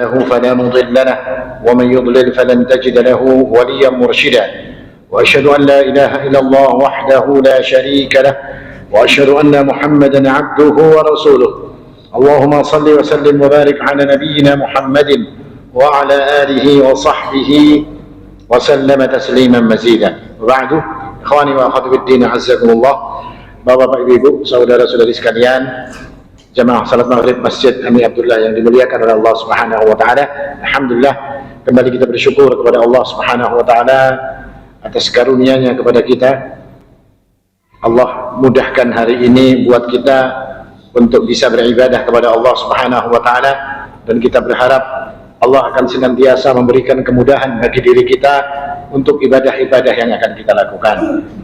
له فلا مضل له ومن يضلل فلن تجد له وليا مرشدا وأشهد أن لا إله إلا الله وحده لا شريك له وأشهد أن محمدا عبده ورسوله اللهم صل وسلم وبارك على نبينا محمد وعلى آله وصحبه وسلم تسليما مزيدا. وبعد ikhwani wa akhwati fid din azzakumullah. Bapak-bapak, ibu-ibu, saudara-saudari sekalian, jamaah salat maghrib Masjid Ami Abdullah yang dimuliakan oleh Allah Subhanahu wa taala. Alhamdulillah, kembali kita bersyukur kepada Allah Subhanahu wa taala atas karunia-Nya kepada kita. Allah mudahkan hari ini buat kita untuk bisa beribadah kepada Allah Subhanahu wa taala, dan kita berharap Allah akan senantiasa memberikan kemudahan bagi diri kita untuk ibadah-ibadah yang akan kita lakukan,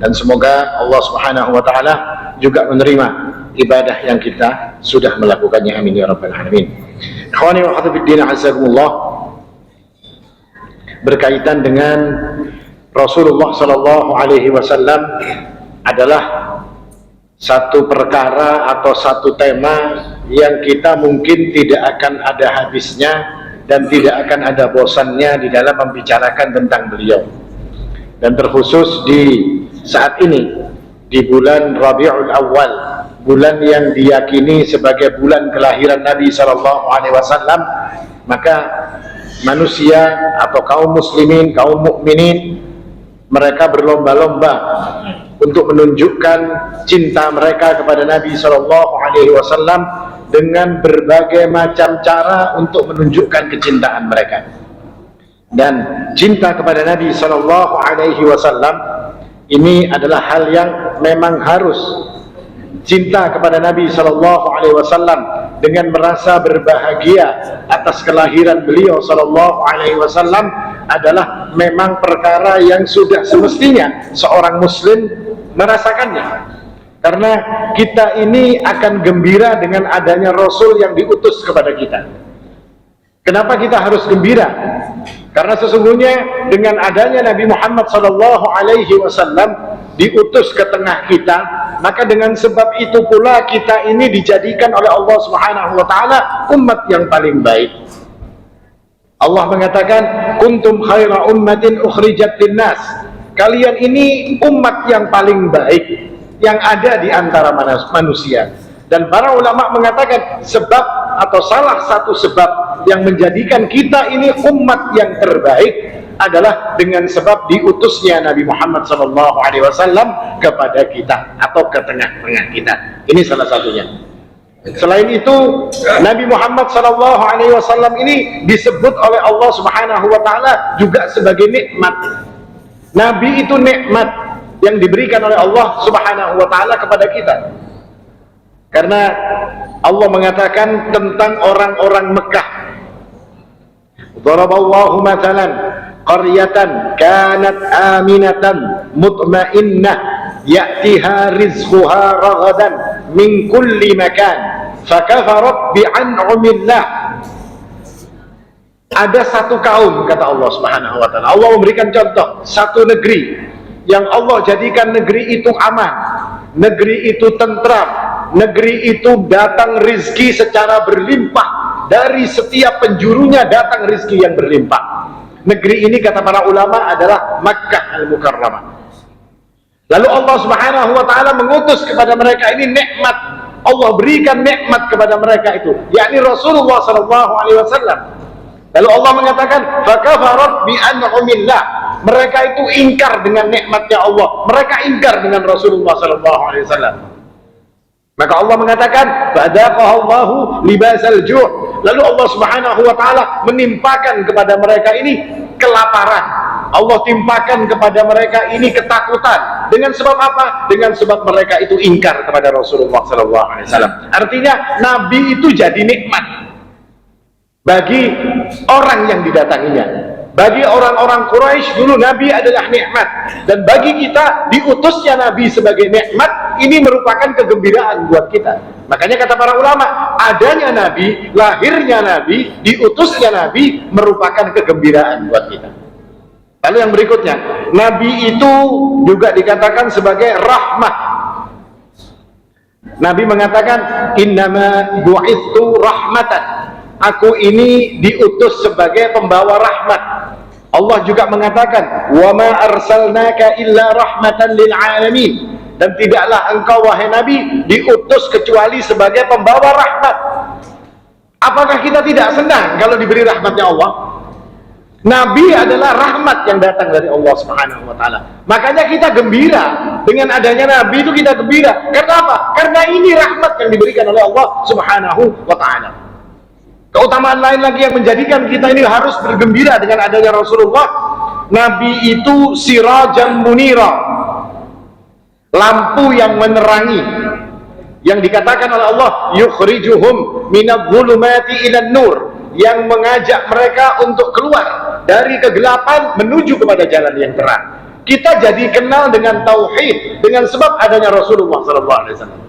dan semoga Allah Subhanahu wa taala juga menerima ibadah yang kita sudah melakukannya. Amin ya rabbal alamin. Ikhwani wa akhwati fid din azzakumullah, berkaitan dengan Rasulullah sallallahu alaihi wasallam adalah satu perkara atau satu tema yang kita mungkin tidak akan ada habisnya dan tidak akan ada bosannya di dalam membicarakan tentang beliau. Dan terkhusus di saat ini, di bulan Rabiul Awal, bulan yang diyakini sebagai bulan kelahiran Nabi SAW, maka manusia atau kaum muslimin, kaum mukminin, mereka berlomba-lomba untuk menunjukkan cinta mereka kepada Nabi SAW dengan berbagai macam cara untuk menunjukkan kecintaan mereka. Dan cinta kepada Nabi SAW ini adalah hal yang memang harus. Cinta kepada Nabi SAW dengan merasa berbahagia atas kelahiran beliau SAW adalah memang perkara yang sudah semestinya seorang muslim merasakannya. Karena kita ini akan gembira dengan adanya Rasul yang diutus kepada kita. Kenapa kita harus gembira? Karena sesungguhnya dengan adanya Nabi Muhammad SAW diutus ke tengah kita, maka dengan sebab itu pula kita ini dijadikan oleh Allah Subhanahu wa taala umat yang paling baik. Allah mengatakan, kuntum khaira ummatin ukhrijat linnas. Kalian ini umat yang paling baik yang ada di antara manusia. Dan para ulama mengatakan sebab atau salah satu sebab yang menjadikan kita ini umat yang terbaik adalah dengan sebab diutusnya Nabi Muhammad SAW kepada kita atau ke tengah-tengah kita. Ini salah satunya. Selain itu, Nabi Muhammad SAW ini disebut oleh Allah Subhanahu wa taala juga sebagai nikmat. Nabi itu nikmat yang diberikan oleh Allah Subhanahu wa taala kepada kita. Karena Allah mengatakan tentang orang-orang Mekah, daraballahu mathalan qaryatan kanat aminatan mutmainnah ya'tiha rizquha ragadan min kulli makan fakafarat bi'an'umillah. Ada satu kaum, kata Allah Subhanahu wa taala, Allah memberikan contoh satu negeri yang Allah jadikan negeri itu aman, negeri itu tentram, negeri itu datang rizki secara berlimpah, dari setiap penjurunya datang rizki yang berlimpah. Negeri ini kata para ulama adalah Makkah Al-Mukarramah. Lalu Allah Subhanahu wa taala mengutus kepada mereka ini nikmat. Allah berikan nikmat kepada mereka itu, yakni Rasulullah SAW. Lalu Allah mengatakan fakafarat bi'an'umillah. Mereka itu ingkar dengan nikmatnya Allah, mereka ingkar dengan Rasulullah SAW. Maka Allah mengatakan fadzaqahallahu libasal ju'. Lalu Allah Subhanahu wa taala menimpakan kepada mereka ini kelaparan. Allah timpakan kepada mereka ini ketakutan. Dengan sebab apa? Dengan sebab mereka itu ingkar kepada Rasulullah SAW. Artinya Nabi itu jadi nikmat bagi orang yang didatanginya. Bagi orang-orang Quraisy dulu Nabi adalah nikmat, dan bagi kita diutusnya Nabi sebagai nikmat ini merupakan kegembiraan buat kita. Makanya kata para ulama, adanya Nabi, lahirnya Nabi, diutusnya Nabi merupakan kegembiraan buat kita. Lalu yang berikutnya, Nabi itu juga dikatakan sebagai rahmah. Nabi mengatakan innama bu'ithu rahmatan. aku ini diutus sebagai pembawa rahmat. Allah juga mengatakan, wa ma arsalnaka illa rahmatan lil alamin, dan tidaklah engkau wahai Nabi diutus kecuali sebagai pembawa rahmat. Apakah kita tidak senang kalau diberi rahmatnya Allah? Nabi adalah rahmat yang datang dari Allah Subhanahu wa taala. Makanya kita gembira dengan adanya Nabi itu, kita gembira. Karena apa? Karena ini rahmat yang diberikan oleh Allah Subhanahu wa taala. Keutamaan lain lagi yang menjadikan kita ini harus bergembira dengan adanya Rasulullah, Nabi itu sirajan munira, lampu yang menerangi, yang dikatakan oleh Allah yukhrijuhum minadh-dhulumati ilan nur, yang mengajak mereka untuk keluar dari kegelapan menuju kepada jalan yang terang. Kita jadi kenal dengan tauhid dengan sebab adanya Rasulullah SAW.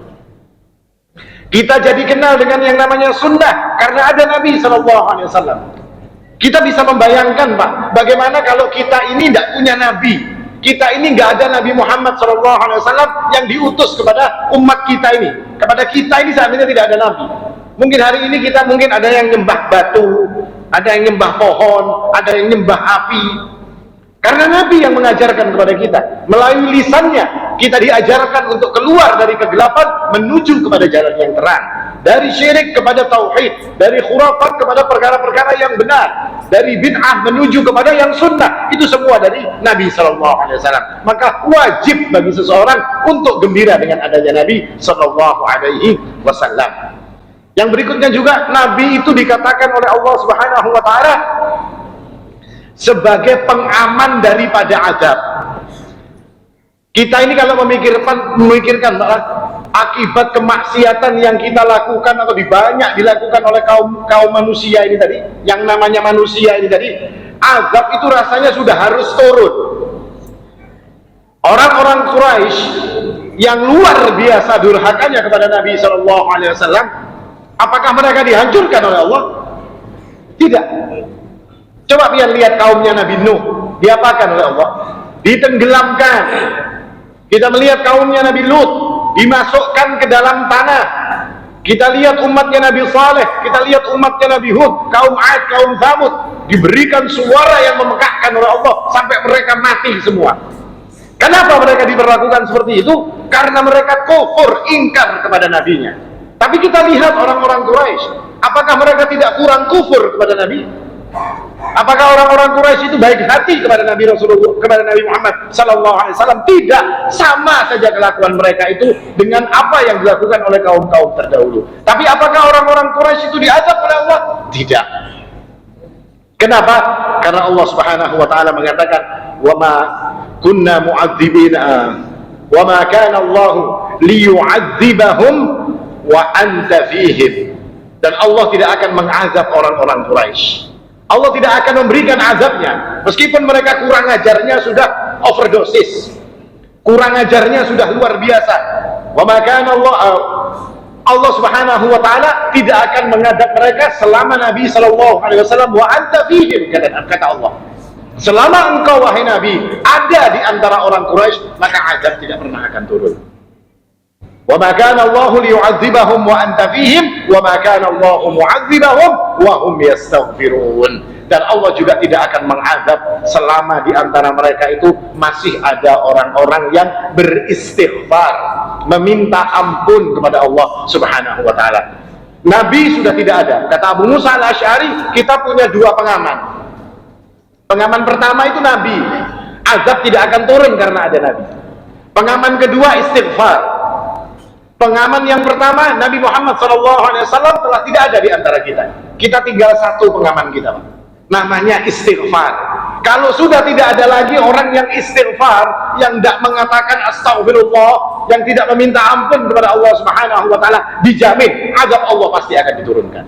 Kita jadi kenal dengan yang namanya sunnah karena ada Nabi SAW. Kita bisa membayangkan, Pak, bagaimana kalau kita ini tidak punya Nabi, kita ini nggak ada Nabi Muhammad SAW yang diutus kepada umat kita ini. Kepada kita ini saat ini tidak ada Nabi. Mungkin hari ini kita mungkin ada yang nyembah batu, ada yang nyembah pohon, ada yang nyembah api. Karena Nabi yang mengajarkan kepada kita, melalui lisannya kita diajarkan untuk keluar dari kegelapan menuju kepada jalan yang terang, dari syirik kepada tauhid, dari khurafat kepada perkara-perkara yang benar, dari bid'ah menuju kepada yang sunnah. Itu semua dari Nabi SAW. Maka wajib bagi seseorang untuk gembira dengan adanya Nabi SAW. Yang berikutnya juga, Nabi itu dikatakan oleh Allah Subhanahu wa taala sebagai pengaman daripada azab. Kita ini kalau memikirkan akibat kemaksiatan yang kita lakukan atau banyak dilakukan oleh kaum manusia ini tadi, yang namanya manusia ini tadi, azab itu rasanya sudah harus turun. Orang-orang Quraisy yang luar biasa durhakanya kepada Nabi SAW, apakah mereka dihancurkan oleh Allah? Tidak. Coba kalian lihat kaumnya Nabi Nuh, diapakan oleh Allah? Ditenggelamkan. Kita melihat kaumnya Nabi Lut, dimasukkan ke dalam tanah. Kita lihat umatnya Nabi Saleh, kita lihat umatnya Nabi Hud, kaum Ad, kaum Thamud, diberikan suara yang memekakkan oleh Allah sampai mereka mati semua. Kenapa mereka diperlakukan seperti itu? Karena mereka kufur, ingkar kepada nabinya. Tapi kita lihat orang-orang Quraisy, apakah mereka tidak kurang kufur kepada Nabi? Apakah orang-orang Quraisy itu baik hati kepada Nabi Rasulullah, kepada Nabi Muhammad SAW? Tidak, sama saja kelakuan mereka itu dengan apa yang dilakukan oleh kaum-kaum terdahulu. Tapi apakah orang-orang Quraisy itu diazab oleh Allah? Tidak. Kenapa? Karena Allah Subhanahu wa taala mengatakan, "Wa ma kunna mu'adzibina wa ma kana Allah liyu'adzibahum wa anta fihim." Dan Allah tidak akan mengazab orang-orang Quraisy. Allah tidak akan memberikan azabnya meskipun mereka kurang ajarnya sudah overdosis, kurang ajarnya sudah luar biasa. Wa maka Allah Subhanahu wa taala tidak akan mengadab mereka selama Nabi SAW wa anta fihim, kata Allah. Selama engkau wahai Nabi ada di antara orang Quraisy, maka azab tidak pernah akan turun. Wa ma kana Allahu liyu'adzibahum wa anta fihim wa ma kana Allahu mu'adzibahum wa hum yastaghfirun. Dan Allah juga tidak akan mengazab selama di antara mereka itu masih ada orang-orang yang beristighfar, meminta ampun kepada Allah Subhanahu wa taala. Nabi sudah tidak ada. Kata Abu Musa Al-Asy'ari, kita punya dua pengaman. Pengaman pertama itu Nabi, azab tidak akan turun karena ada Nabi. Pengaman kedua istighfar. Pengaman yang pertama, Nabi Muhammad SAW telah tidak ada di antara kita. Kita tinggal satu pengaman kita, Pak. Namanya istighfar. Kalau sudah tidak ada lagi orang yang istighfar, yang tidak mengatakan astagfirullah, yang tidak meminta ampun kepada Allah Subhanahu wa taala, dijamin azab Allah pasti akan diturunkan.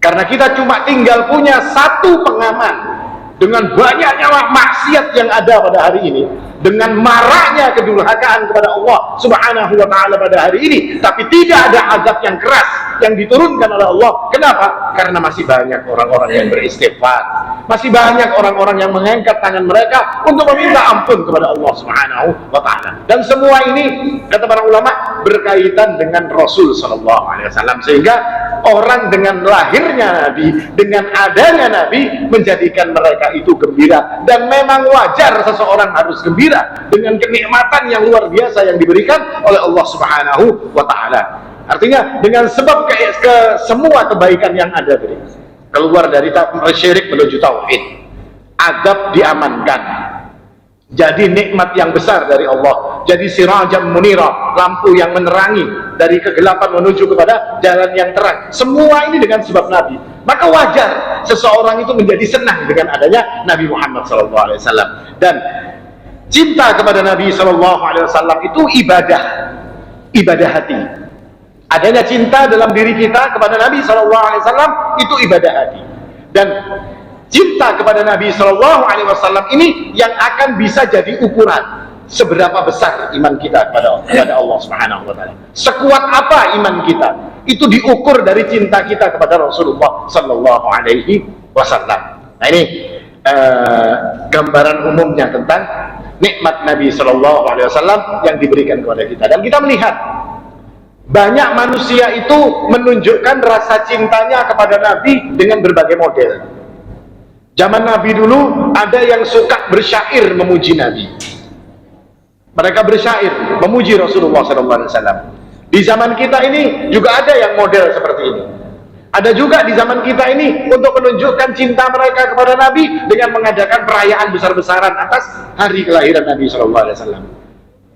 Karena kita cuma tinggal punya satu pengaman. Dengan banyaknya maksiat yang ada pada hari ini, dengan maraknya kedurhakaan kepada Allah Subhanahu wa taala pada hari ini, tapi tidak ada azab yang keras yang diturunkan oleh Allah. Kenapa? Karena masih banyak orang-orang yang beristighfar, masih banyak orang-orang yang mengangkat tangan mereka untuk meminta ampun kepada Allah Subhanahu wa taala. Dan semua ini, kata para ulama, berkaitan dengan Rasul sallallahu alaihi wasallam, sehingga orang dengan lahirnya Nabi, dengan adanya Nabi, menjadikan mereka itu gembira. Dan memang wajar seseorang harus gembira dengan kenikmatan yang luar biasa yang diberikan oleh Allah Subhanahu wa ta'ala. Artinya dengan sebab semua kebaikan yang ada tadi, keluar dari syirik menuju tauhid, adab diamankan, jadi nikmat yang besar dari Allah, jadi sirajan munira, lampu yang menerangi dari kegelapan menuju kepada jalan yang terang. Semua ini dengan sebab Nabi. Maka wajar seseorang itu menjadi senang dengan adanya Nabi Muhammad SAW. Dan cinta kepada Nabi SAW itu ibadah hati. Adanya cinta dalam diri kita kepada Nabi SAW itu ibadah hati. Dan cinta kepada Nabi SAW ini yang akan bisa jadi ukuran seberapa besar iman kita kepada Allah Subhanahu wa ta'ala. Sekuat apa iman kita, itu diukur dari cinta kita kepada Rasulullah Sallallahu Alaihi Wasallam. Nah ini gambaran umumnya tentang nikmat Nabi Sallallahu Alaihi Wasallam yang diberikan kepada kita. Dan kita melihat banyak manusia itu menunjukkan rasa cintanya kepada Nabi dengan berbagai model. Zaman Nabi dulu ada yang suka bersyair memuji Nabi. Mereka bersyair memuji Rasulullah SAW. Di zaman kita ini juga ada yang model seperti ini. Ada juga di zaman kita ini untuk menunjukkan cinta mereka kepada Nabi dengan mengadakan perayaan besar-besaran atas hari kelahiran Nabi SAW.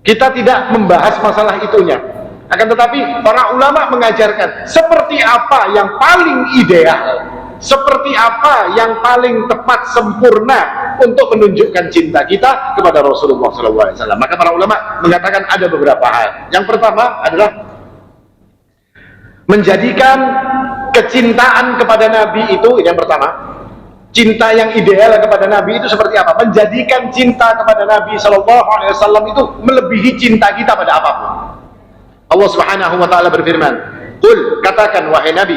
Kita tidak membahas masalah itunya. Akan tetapi para ulama mengajarkan seperti apa yang paling ideal, seperti apa yang paling tepat sempurna untuk menunjukkan cinta kita kepada Rasulullah SAW. Maka para ulama mengatakan ada beberapa hal. Yang pertama adalah menjadikan kecintaan kepada Nabi itu, yang pertama, cinta yang ideal kepada Nabi itu seperti apa? Menjadikan cinta kepada Nabi SAW itu melebihi cinta kita pada apapun. Allah Subhanahu wa ta'ala berfirman, "Qul," katakan wahai Nabi,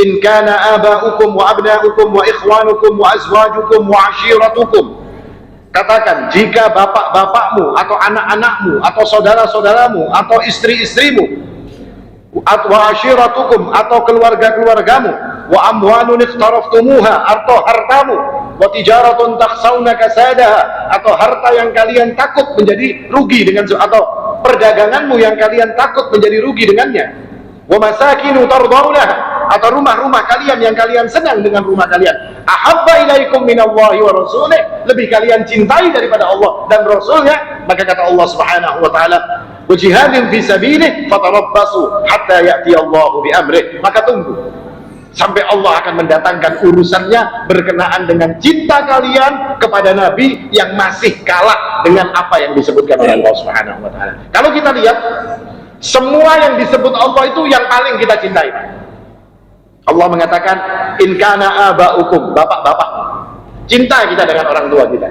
"in kana aba'ukum wa abna'ukum wa ikhwanukum wa azwajukum wa ashiratukum." Katakan, jika bapak-bapakmu atau anak-anakmu atau saudara-saudaramu atau istri-istrimu, wa ashiratukum atau keluarga-keluargamu, wa amwalun iqtaraftumuha atau hartamu, wa tijaratun takhsawna kasadaha atau harta yang kalian takut menjadi rugi dengan, atau perdaganganmu yang kalian takut menjadi rugi dengannya, wa masakinu tardawnaha atau rumah-rumah kalian yang kalian senang dengan rumah kalian, ahabba ilaikum minallahi wa rasulih, lebih kalian cintai daripada Allah dan Rasulnya, maka kata Allah Subhanahu wa ta'ala, wa jihadin fi sabilih fatarabbasu hatta ya'ti Allahu bi amrih, maka tunggu sampai Allah akan mendatangkan urusannya berkenaan dengan cinta kalian kepada Nabi yang masih kalah dengan apa yang disebutkan oleh Allah Subhanahu wa ta'ala. Kalau kita lihat semua yang disebut Allah itu yang paling kita cintai. Allah mengatakan, "In kana aba'ukum," bapak-bapak, cinta kita dengan orang tua kita.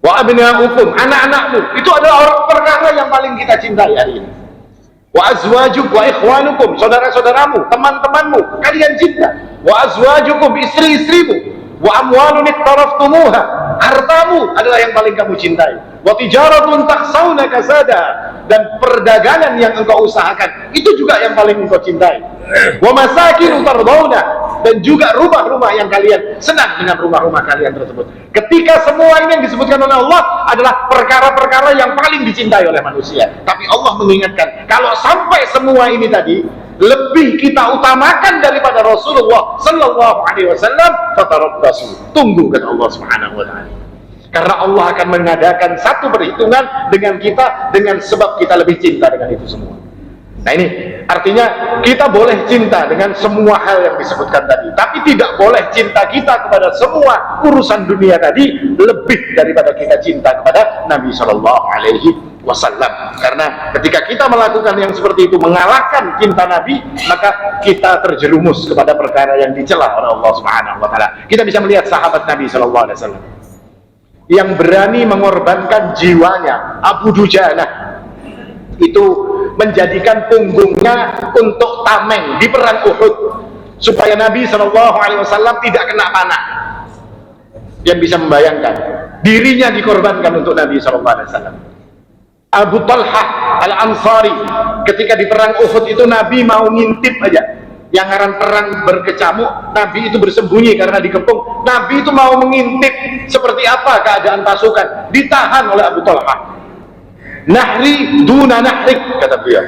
"Wa abna'ukum," anak-anakmu, itu adalah perkara yang paling kita cintai hari ini. "Wa azwajuk wa ikhwanukum," saudara-saudaramu, teman-temanmu, kalian cinta. "Wa azwajukum," istri-istrimu. "Wa amwalun iqtaraftumuha," hartamu adalah yang paling kamu cintai. "Wa tijaratun takhsawna kasadaha," dan perdagangan yang engkau usahakan itu juga yang paling engkau cintai. "Wa masakinu tardawna," dan juga rumah-rumah yang kalian senang dengan rumah-rumah kalian tersebut. Ketika semua ini yang disebutkan oleh Allah adalah perkara-perkara yang paling dicintai oleh manusia, tapi Allah mengingatkan, kalau sampai semua ini tadi lebih kita utamakan daripada Rasulullah Sallallahu Alaihi Wasallam, fatarabbasu, tunggu, kata Allah Subhanahu Wa Taala. Karena Allah akan mengadakan satu perhitungan dengan kita dengan sebab kita lebih cinta dengan itu semua. Nah ini artinya kita boleh cinta dengan semua hal yang disebutkan tadi, tapi tidak boleh cinta kita kepada semua urusan dunia tadi lebih daripada kita cinta kepada Nabi Sallallahu Alaihi Wasallam. Karena ketika kita melakukan yang seperti itu, mengalahkan cinta Nabi, maka kita terjerumus kepada perkara yang dicela oleh Allah Subhanahu Wa Taala. Kita bisa melihat sahabat Nabi Sallallahu Alaihi Wasallam yang berani mengorbankan jiwanya. Abu Dujanah itu menjadikan punggungnya untuk tameng di perang Uhud supaya Nabi SAW tidak kena panah. Yang bisa membayangkan, dirinya dikorbankan untuk Nabi SAW. Abu Talha Al-Ansari ketika di perang Uhud itu Nabi mau ngintip aja, yang ngaran perang berkecamuk, Nabi itu bersembunyi karena dikepung. Nabi itu mau mengintip seperti apa keadaan pasukan, ditahan oleh Abu Talha. Nahri duna nahrik, kata beliau,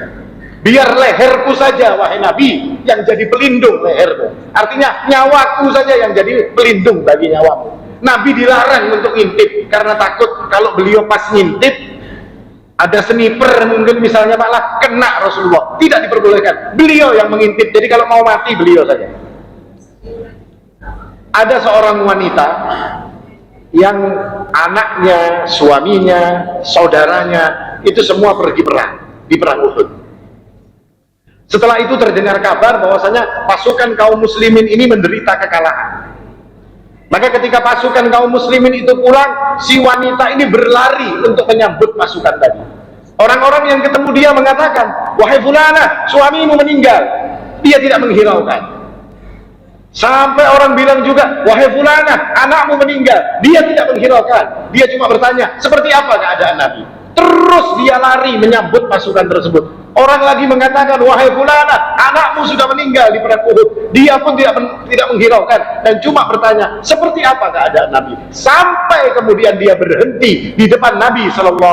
biar leherku saja wahai Nabi yang jadi pelindung lehermu, artinya nyawaku saja yang jadi pelindung bagi nyawamu. Nabi dilarang untuk ngintip karena takut kalau beliau pas ngintip ada sniper mungkin misalnya malah kena Rasulullah. Tidak diperbolehkan, beliau yang mengintip. Jadi kalau mau mati beliau saja. Ada seorang wanita yang anaknya, suaminya, saudaranya itu semua pergi perang di perang Uhud. Setelah itu terdengar kabar bahwasanya pasukan kaum muslimin ini menderita kekalahan. Maka ketika pasukan kaum muslimin itu pulang, si wanita ini berlari untuk menyambut pasukan tadi. Orang-orang yang ketemu dia mengatakan, wahai fulana, suamimu meninggal. Dia tidak menghiraukan. Sampai orang bilang juga, wahai fulana, anakmu meninggal. Dia tidak menghiraukan. Dia cuma bertanya, seperti apa keadaan Nabi? Terus dia lari menyambut pasukan tersebut. Orang lagi mengatakan, wahai fulana, anakmu sudah meninggal di perang Uhud. Dia pun tidak menghiraukan dan cuma bertanya, seperti apa keadaan Nabi? Sampai kemudian dia berhenti di depan Nabi SAW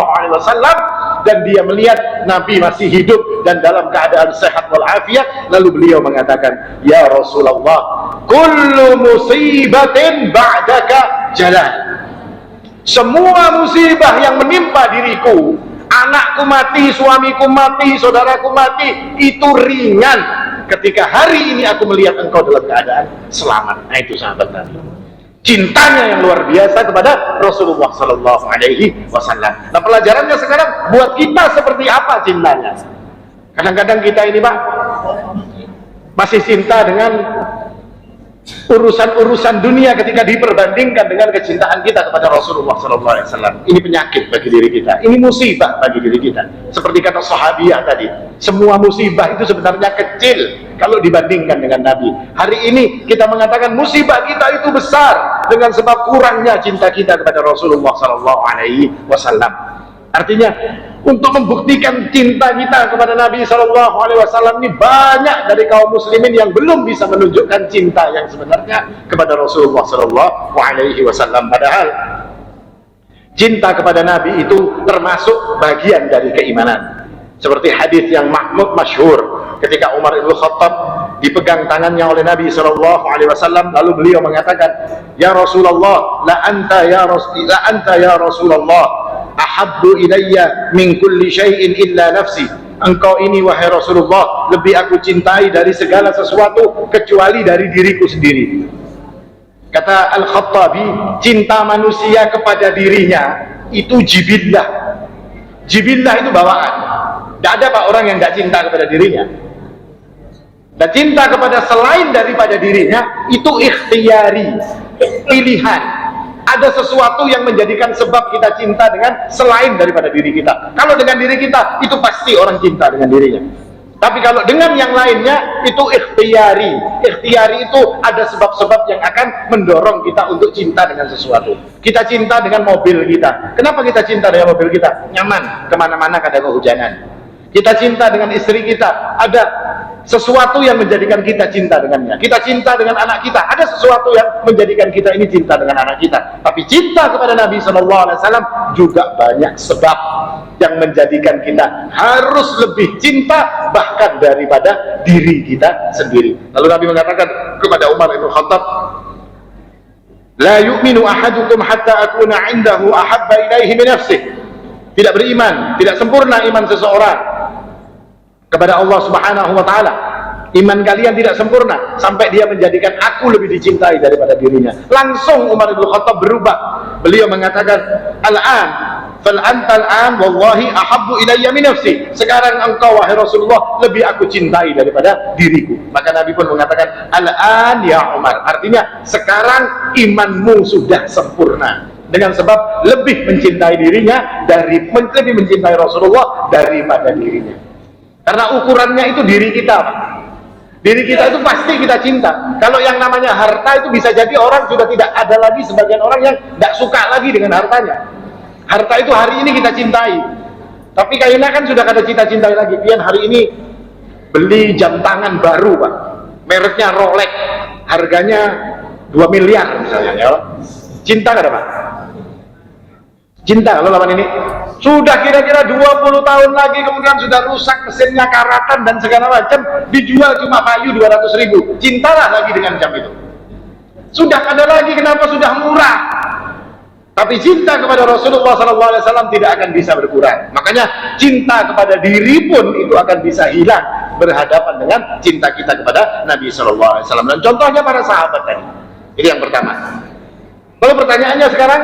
dan dia melihat Nabi masih hidup dan dalam keadaan sehat walafiat. Lalu beliau mengatakan, ya Rasulullah, kullu musibatin ba'daka jalan. Semua musibah yang menimpa diriku, anakku mati, suamiku mati, saudaraku mati, itu ringan ketika hari ini aku melihat engkau dalam keadaan selamat. Nah, itu sahabat Nabi, cintanya yang luar biasa kepada Rasulullah SAW. Nah, pelajarannya sekarang buat kita seperti apa cintanya. Kadang-kadang kita ini Pak masih cinta dengan urusan-urusan dunia ketika diperbandingkan dengan kecintaan kita kepada Rasulullah SAW. Ini penyakit bagi diri kita, ini musibah bagi diri kita. Seperti kata sahabiah tadi, semua musibah itu sebenarnya kecil kalau dibandingkan dengan Nabi. Hari ini kita mengatakan musibah kita itu besar dengan sebab kurangnya cinta kita kepada Rasulullah SAW. Artinya untuk membuktikan cinta kita kepada Nabi SAW ini, banyak dari kaum muslimin yang belum bisa menunjukkan cinta yang sebenarnya kepada Rasulullah SAW. Padahal cinta kepada Nabi itu termasuk bagian dari keimanan. Seperti hadis yang masyhur ketika Umar ibn Khattab dipegang tangannya oleh Nabi SAW, lalu beliau mengatakan, ya Rasulullah, la anta ya Rasulullah, ahabbu ilayya min kulli syai'in illa nafsi. Engkau ini wahai Rasulullah lebih aku cintai dari segala sesuatu kecuali dari diriku sendiri. Kata Al-Khattabi, cinta manusia kepada dirinya itu jibillah. Jibillah itu bawaan. Tidak ada Pak orang yang tidak cinta kepada dirinya. Dan cinta kepada selain daripada dirinya itu ikhtiyari, pilihan. Ada sesuatu yang menjadikan sebab kita cinta dengan selain daripada diri kita. Kalau dengan diri kita, itu pasti orang cinta dengan dirinya. Tapi kalau dengan yang lainnya, itu ikhtiyari. Ikhtiyari itu ada sebab-sebab yang akan mendorong kita untuk cinta dengan sesuatu. Kita cinta dengan mobil kita. Kenapa kita cinta dengan mobil kita? Nyaman, kemana-mana kadang kehujanan. Kita cinta dengan istri kita, ada sesuatu yang menjadikan kita cinta dengannya. Kita cinta dengan anak kita, ada sesuatu yang menjadikan kita ini cinta dengan anak kita. Tapi cinta kepada Nabi SAW juga banyak sebab yang menjadikan kita harus lebih cinta bahkan daripada diri kita sendiri. Lalu Nabi mengatakan kepada Umar ibn Khattab, la yu'minu ahadukum hatta akuna indahu ahabba ilaihi min nafsihi. Tidak beriman, tidak sempurna iman seseorang kepada Allah Subhanahu wa ta'ala. Iman kalian tidak sempurna sampai dia menjadikan aku lebih dicintai daripada dirinya. Langsung Umar bin Khattab berubah. Beliau mengatakan, al-an fal antal an wallahi ahabbu ilayya min nafsi. Sekarang engkau wahai Rasulullah lebih aku cintai daripada diriku. Maka Nabi pun mengatakan, al-an ya Umar. Artinya sekarang imanmu sudah sempurna. Dengan sebab lebih mencintai dirinya lebih mencintai Rasulullah daripada dirinya. Karena ukurannya itu diri kita, Pak. Diri kita itu pasti kita cinta. Kalau yang namanya harta itu bisa jadi orang sudah tidak ada lagi, sebagian orang yang tidak suka lagi dengan hartanya. Harta itu hari ini kita cintai, tapi kayaknya kan sudah kada cinta-cintai lagi. Pian hari ini beli jam tangan baru, Pak. mereknya Rolex, harganya 2 miliar misalnya, ya. Cinta nggak ada, Pak? Cinta kalau lawan ini? Sudah kira-kira 20 tahun lagi, kemudian sudah rusak mesinnya, karatan dan segala macam, dijual cuma payu 200.000. Cintalah lagi dengan jam itu. Sudah ada lagi, kenapa sudah murah? Tapi cinta kepada Rasulullah SAW tidak akan bisa berkurang. Makanya cinta kepada diri pun itu akan bisa hilang berhadapan dengan cinta kita kepada Nabi SAW. Dan contohnya para sahabat tadi. Ini yang pertama. Kalau pertanyaannya sekarang,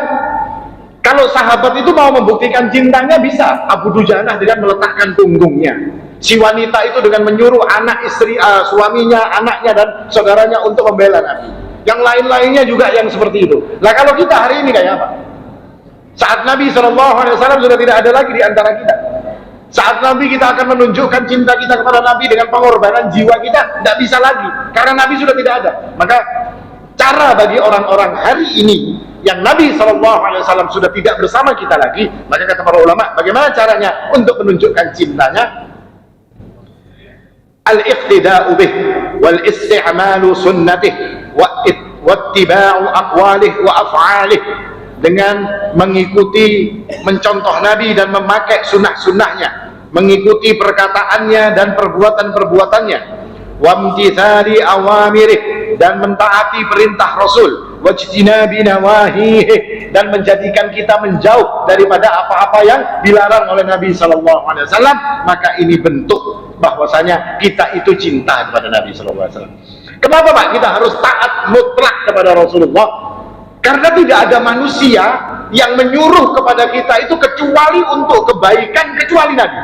kalau sahabat itu mau membuktikan cintanya, bisa. Abu Dujanah dengan meletakkan punggungnya. Si wanita itu dengan menyuruh anak istri, suaminya, anaknya dan saudaranya untuk membela Nabi. Yang lain-lainnya juga yang seperti itu. Nah, kalau kita hari ini kayak apa? Saat Nabi SAW sudah tidak ada lagi di antara kita. Saat Nabi kita akan menunjukkan cinta kita kepada Nabi dengan pengorbanan jiwa kita, tidak bisa lagi. Karena Nabi sudah tidak ada. Maka cara bagi orang-orang hari ini yang Nabi SAW sudah tidak bersama kita lagi, maka kata para ulama, bagaimana caranya untuk menunjukkan cintanya? Al-iqtida'u bih wal isti'malu sunnatih wa ittiba'u aqwalih wa af'alih, dengan mengikuti, mencontoh Nabi dan memakai sunnah-sunnahnya, mengikuti perkataannya dan perbuatan-perbuatannya, wamtithali awamirih, dan mentaati perintah Rasul, wajtinabi nawahih, dan menjadikan kita menjauh daripada apa-apa yang dilarang oleh Nabi SAW. Maka ini bentuk bahwasanya kita itu cinta kepada Nabi SAW. Kenapa, Pak, kita harus taat mutlak kepada Rasulullah? Karena tidak ada manusia yang menyuruh kepada kita itu kecuali untuk kebaikan, kecuali Nabi.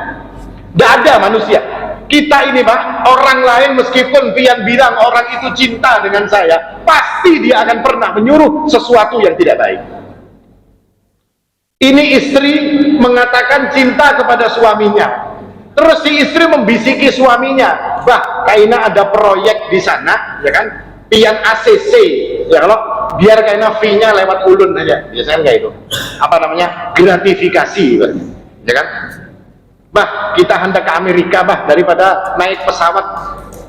Tidak ada manusia. Kita ini, Pak, orang lain meskipun pian bilang orang itu cinta dengan saya, pasti dia akan pernah menyuruh sesuatu yang tidak baik. Ini istri mengatakan cinta kepada suaminya, terus si istri membisiki suaminya, bah, kayaknya ada proyek di sana, ya kan, pian ACC, ya, kalau biar kayaknya fee-nya lewat ulun aja, biasanya kayak itu, apa namanya, gratifikasi, ya kan. Bah, kita hendak ke Amerika, bah, daripada naik pesawat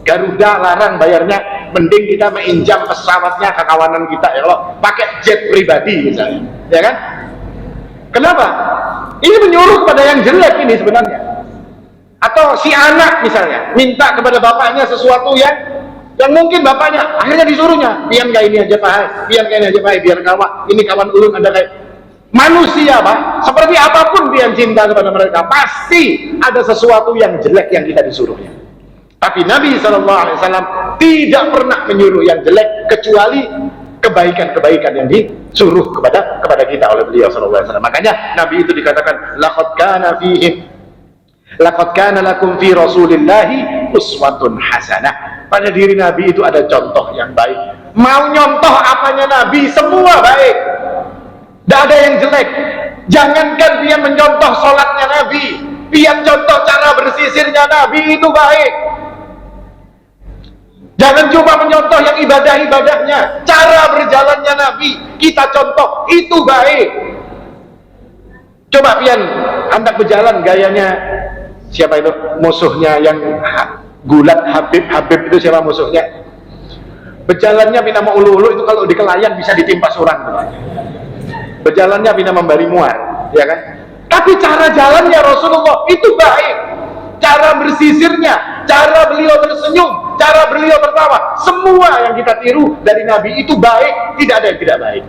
Garuda larang bayarnya, mending kita menginjam pesawatnya ke kawanan kita, ya, kalau pakai jet pribadi misalnya, ya kan. Kenapa? Ini menyuruh kepada yang jelek ini sebenarnya. Atau si anak misalnya minta kepada bapaknya sesuatu yang mungkin bapaknya akhirnya disuruhnya, pian kayak ini aja Pak, pian kayak ini aja Pak, biar kawan ini kawan ulun ada kayak manusia, Pak, seperti apapun pian cinta kepada mereka, pasti ada sesuatu yang jelek yang kita disuruhnya. Tapi Nabi SAW tidak pernah menyuruh yang jelek kecuali kebaikan-kebaikan yang disuruh kepada kita oleh beliau SAW. Makanya Nabi itu dikatakan laqad kana lakum fi rasulillahi uswatun hasanah. Pada diri Nabi itu ada contoh yang baik. Mau nyontoh apanya Nabi, semua baik, tidak ada yang jelek. Jangankan dia mencontoh sholatnya Nabi, dia contoh cara bersisirnya Nabi itu baik. Jangan cuma mencontoh yang ibadah-ibadahnya, cara berjalannya Nabi kita contoh, itu baik. Coba pian hendak berjalan gayanya siapa itu musuhnya yang gulat, Habib itu siapa musuhnya? Berjalannya bina mau ulu-ulu itu kalau di kelayan bisa ditimpa surang. Berjalannya bina membari muar, ya kan? Tapi cara jalannya Rasulullah itu baik. Cara bersisirnya, cara beliau tersenyum, cara beliau tertawa, semua yang kita tiru dari Nabi itu baik, tidak ada yang tidak baik.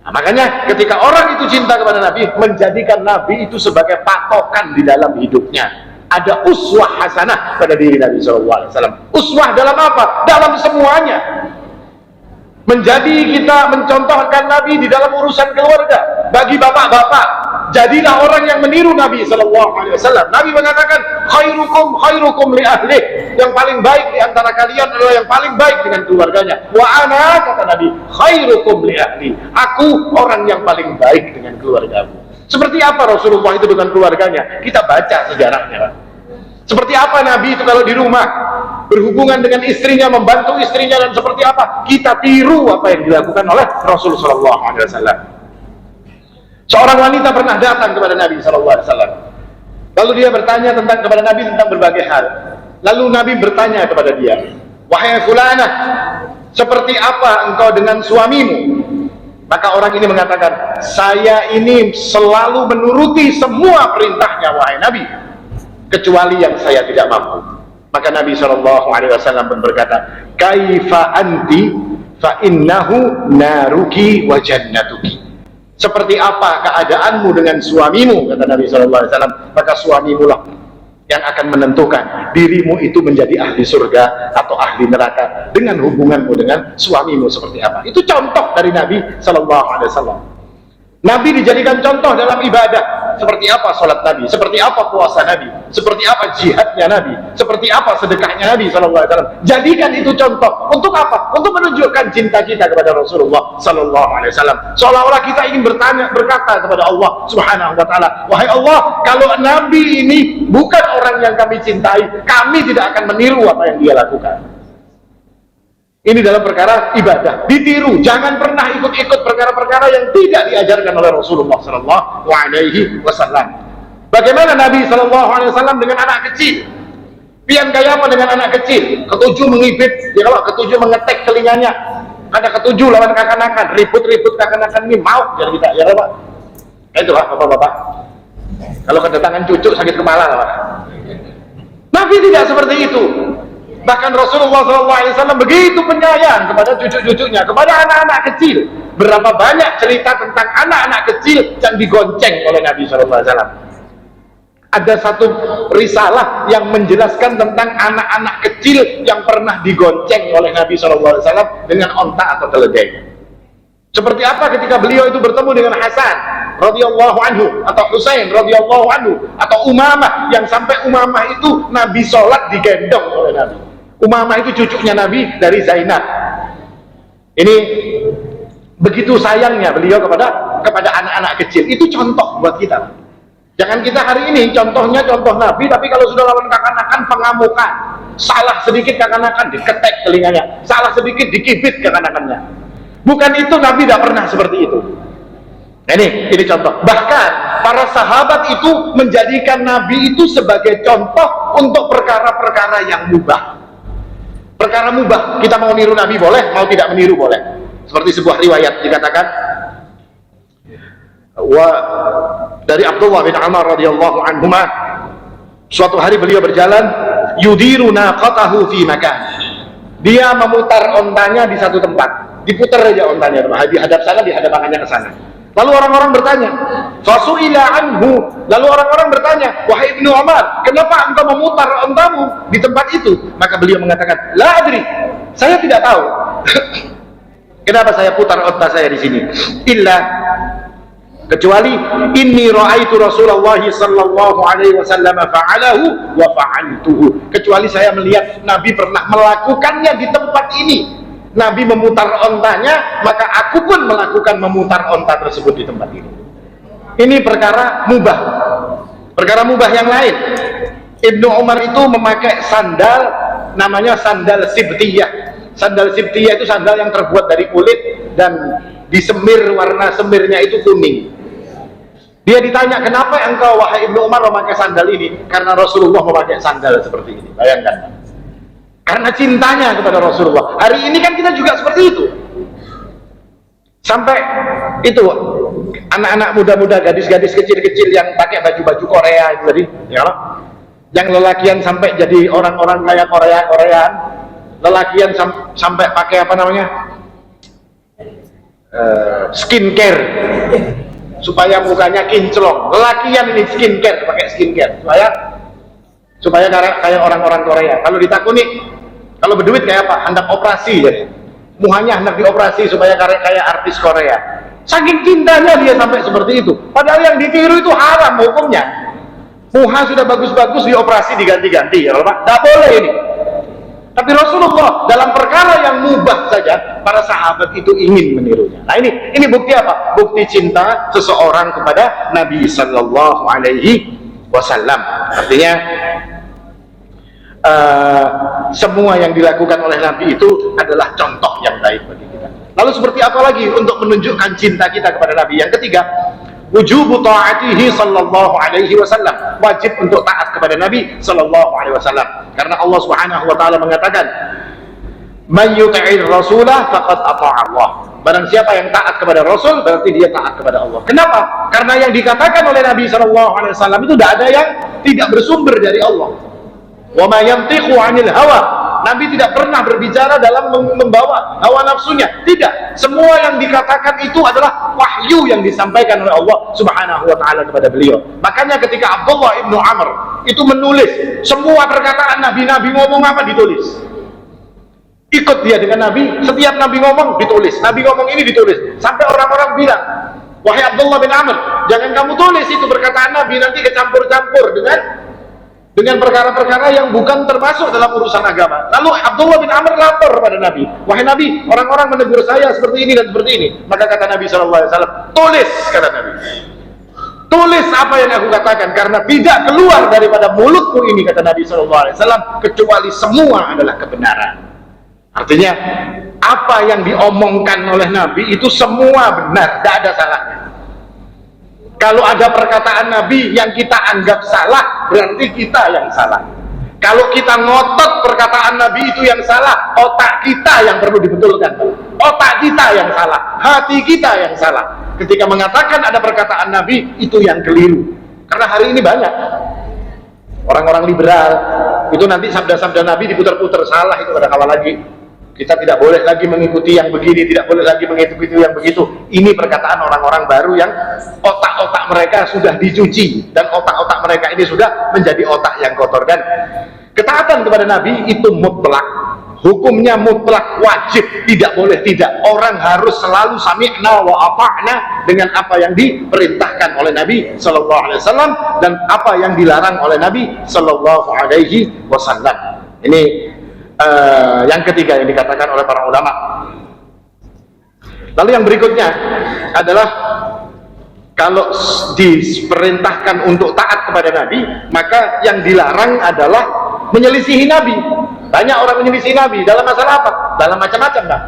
Nah, makanya ketika orang itu cinta kepada Nabi, menjadikan Nabi itu sebagai patokan di dalam hidupnya. Ada uswah hasanah pada diri Nabi SAW. Uswah dalam apa? Dalam semuanya. Menjadi kita mencontohkan Nabi di dalam urusan keluarga. Bagi bapak-bapak, jadilah orang yang meniru Nabi SAW. Nabi mengatakan, khairukum li ahlih. Yang paling baik di antara kalian adalah yang paling baik dengan keluarganya. Wa ana, kata Nabi, khairukum li ahli. Aku orang yang paling baik dengan keluargamu. Seperti apa Rasulullah itu dengan keluarganya? Kita baca sejarahnya, Pak. Seperti apa Nabi itu kalau di rumah berhubungan dengan istrinya, membantu istrinya, dan seperti apa kita tiru apa yang dilakukan oleh Rasulullah SAW. Seorang wanita pernah datang kepada Nabi SAW. Lalu dia bertanya kepada Nabi tentang berbagai hal. Lalu Nabi bertanya kepada dia, wahai fulanah, seperti apa engkau dengan suamimu? Maka orang ini mengatakan, saya ini selalu menuruti semua perintahnya wahai Nabi, kecuali yang saya tidak mampu. Maka Nabi SAW pun berkata, kaifa anti fa innahu naruki wa jannatuki. Seperti apa keadaanmu dengan suamimu, kata Nabi SAW, maka suamimu lah yang akan menentukan dirimu itu menjadi ahli surga atau ahli neraka dengan hubunganmu dengan suamimu seperti apa. Itu contoh dari Nabi SAW. Nabi dijadikan contoh dalam ibadah. Seperti apa sholat Nabi, seperti apa puasa Nabi, seperti apa jihadnya Nabi, seperti apa sedekahnya Nabi SAW. Jadikan itu contoh. Untuk apa? Untuk menunjukkan cinta kita kepada Rasulullah SAW. Seolah-olah kita ingin berkata kepada Allah Subhanahu Wa Taala, wahai Allah, kalau Nabi ini bukan orang yang kami cintai, kami tidak akan meniru apa yang dia lakukan. Ini dalam perkara ibadah, ditiru. Jangan pernah ikut-ikut perkara-perkara yang tidak diajarkan oleh Rasulullah SAW. Bagaimana Nabi SAW dengan anak kecil? Pian kayak apa dengan anak kecil? Ketujuh mengibit, ya kalau ketujuh mengetek telinganya. Ada ketujuh lawan kakanakan, ribut-ribut kakanakan ini mau jadi kita, ya Pak. Itulah bapak-bapak. Kalau kedatangan cucu sakit kepala, Pak. Nabi tidak seperti itu. Bahkan Rasulullah SAW begitu penyayang kepada cucu-cucunya, kepada anak-anak kecil. Berapa banyak cerita tentang anak-anak kecil yang digonceng oleh Nabi SAW. Ada satu risalah yang menjelaskan tentang anak-anak kecil yang pernah digonceng oleh Nabi SAW dengan onta atau keledai. Seperti apa ketika beliau itu bertemu dengan Hasan radhiyallahu anhu atau Husain radhiyallahu anhu atau Umamah, yang sampai Umamah itu Nabi sholat digendong oleh Nabi. Umamah itu cucunya Nabi dari Zainab. Ini begitu sayangnya beliau kepada anak-anak kecil. Itu contoh buat kita. Jangan kita hari ini contohnya contoh Nabi, tapi kalau sudah lawan kakanakan pengamukan, salah sedikit kakanakan diketek telinganya, salah sedikit dikibit kakanakannya. Bukan itu, Nabi tidak pernah seperti itu. Ini contoh. Bahkan para sahabat itu menjadikan Nabi itu sebagai contoh untuk perkara-perkara yang mubah. Perkara mubah, kita mau niru Nabi boleh, mau tidak meniru boleh. Seperti sebuah riwayat dikatakan dari Abdullah bin Umar radhiyallahu anhuma, suatu hari beliau berjalan, yudiru naqatahu fi makan. Dia memutar ontanya di satu tempat, diputar aja ontanya, dihadap sana, dihadap tangannya ke sana. Lalu orang-orang bertanya, fasu'ila anhu, lalu orang-orang bertanya, wahai Ibnu Umar, kenapa engkau memutar ontamu di tempat itu? Maka beliau mengatakan, la adri, saya tidak tahu. Kenapa saya putar onta saya di sini? Illa, kecuali inni ra'aitu Rasulullah sallallahu alaihi wasallam fa'alahu wa fa'altuhu. Kecuali saya melihat Nabi pernah melakukannya di tempat ini. Nabi memutar ontanya, maka aku pun melakukan memutar onta tersebut di tempat ini. Ini perkara mubah. Perkara mubah yang lain, Ibnu Umar itu memakai sandal, namanya sandal sibtiyah. Sandal sibtiyah itu sandal yang terbuat dari kulit dan disemir, warna semirnya itu kuning. Dia ditanya, kenapa engkau wahai Ibnu Umar memakai sandal ini? Karena Rasulullah memakai sandal seperti ini. Bayangkan, karena cintanya kepada Rasulullah. Hari ini kan kita juga seperti itu. Sampai itu anak-anak muda-muda, gadis-gadis kecil-kecil yang pakai baju-baju Korea itu tadi, ya, yang lelakian sampai jadi orang-orang kayak Korea-Koreaan, lelakian sampai pakai apa namanya, skincare supaya mukanya kinclong. Lelakian ini skincare, pakai skincare supaya kayak orang-orang Korea. Kalau ditakuni, kalau berduit kayak apa? Hendak operasi jadi. Muhanya hendak dioperasi supaya kayak artis Korea. Saking cintanya dia sampai seperti itu. Padahal yang ditiru itu haram hukumnya. Muha sudah bagus-bagus dioperasi diganti-ganti, ya Pak. Tidak boleh ini. Tapi Rasulullah dalam perkara yang mubah saja, para sahabat itu ingin menirunya. Nah ini bukti apa? Bukti cinta seseorang kepada Nabi Sallallahu Alaihi Wasallam. Artinya semua yang dilakukan oleh Nabi itu adalah contoh yang baik bagi kita. Lalu seperti apa lagi untuk menunjukkan cinta kita kepada Nabi? Yang ketiga, wujubu ta'atihi sallallahu alaihi wasallam. Wajib untuk taat kepada Nabi sallallahu alaihi wasallam. Karena Allah Subhanahu wa taala mengatakan, "Man yuti'ir rasulah faqad ata'a Allah." Barang siapa yang taat kepada Rasul, berarti dia taat kepada Allah. Kenapa? Karena yang dikatakan oleh Nabi SAW itu tidak ada yang tidak bersumber dari Allah. Wa ma yantiqu 'anil hawa. Nabi tidak pernah berbicara dalam membawa hawa nafsunya. Tidak. Semua yang dikatakan itu adalah wahyu yang disampaikan oleh Allah Subhanahu wa taala kepada beliau. Makanya ketika Abdullah ibnu Amr itu menulis semua perkataan Nabi ngomong apa ditulis. Ikut dia dengan Nabi, setiap Nabi ngomong ditulis, Nabi ngomong ini ditulis, sampai orang-orang bilang, "Wahai Abdullah bin Amr, jangan kamu tulis itu perkataan Nabi, nanti kecampur-campur dengan perkara-perkara yang bukan termasuk dalam urusan agama." Lalu Abdullah bin Amr lapor kepada Nabi, "Wahai Nabi, orang-orang menegur saya seperti ini dan seperti ini." Maka kata Nabi SAW, "Tulis," kata Nabi, "tulis apa yang aku katakan, karena tidak keluar daripada mulutku ini," kata Nabi SAW, "kecuali semua adalah kebenaran." Artinya apa yang diomongkan oleh Nabi itu semua benar, tidak ada salahnya. Kalau ada perkataan Nabi yang kita anggap salah, berarti kita yang salah. Kalau kita ngotot perkataan Nabi itu yang salah, otak kita yang perlu dibetulkan. Otak kita yang salah, hati kita yang salah. Ketika mengatakan ada perkataan Nabi, itu yang keliru. Karena hari ini banyak orang-orang liberal, itu nanti sabda-sabda Nabi diputar-putar, salah itu ada kalah lagi. Kita tidak boleh lagi mengikuti yang begini, tidak boleh lagi mengikuti yang begitu. Ini perkataan orang-orang baru yang otak-otak mereka sudah dicuci, dan otak-otak mereka ini sudah menjadi otak yang kotor. Dan ketaatan kepada Nabi itu mutlak, hukumnya mutlak, wajib, tidak boleh tidak. Orang harus selalu sami'na wa ata'na dengan apa yang diperintahkan oleh Nabi Sallallahu Alaihi Wasallam dan apa yang dilarang oleh Nabi Sallallahu Alaihi Wasallam. Ini yang ketiga yang dikatakan oleh para ulama. Lalu yang berikutnya adalah kalau diperintahkan untuk taat kepada Nabi, maka yang dilarang adalah menyelisihi Nabi. Banyak orang menyelisihi Nabi dalam masalah apa? Dalam macam-macam, Pak.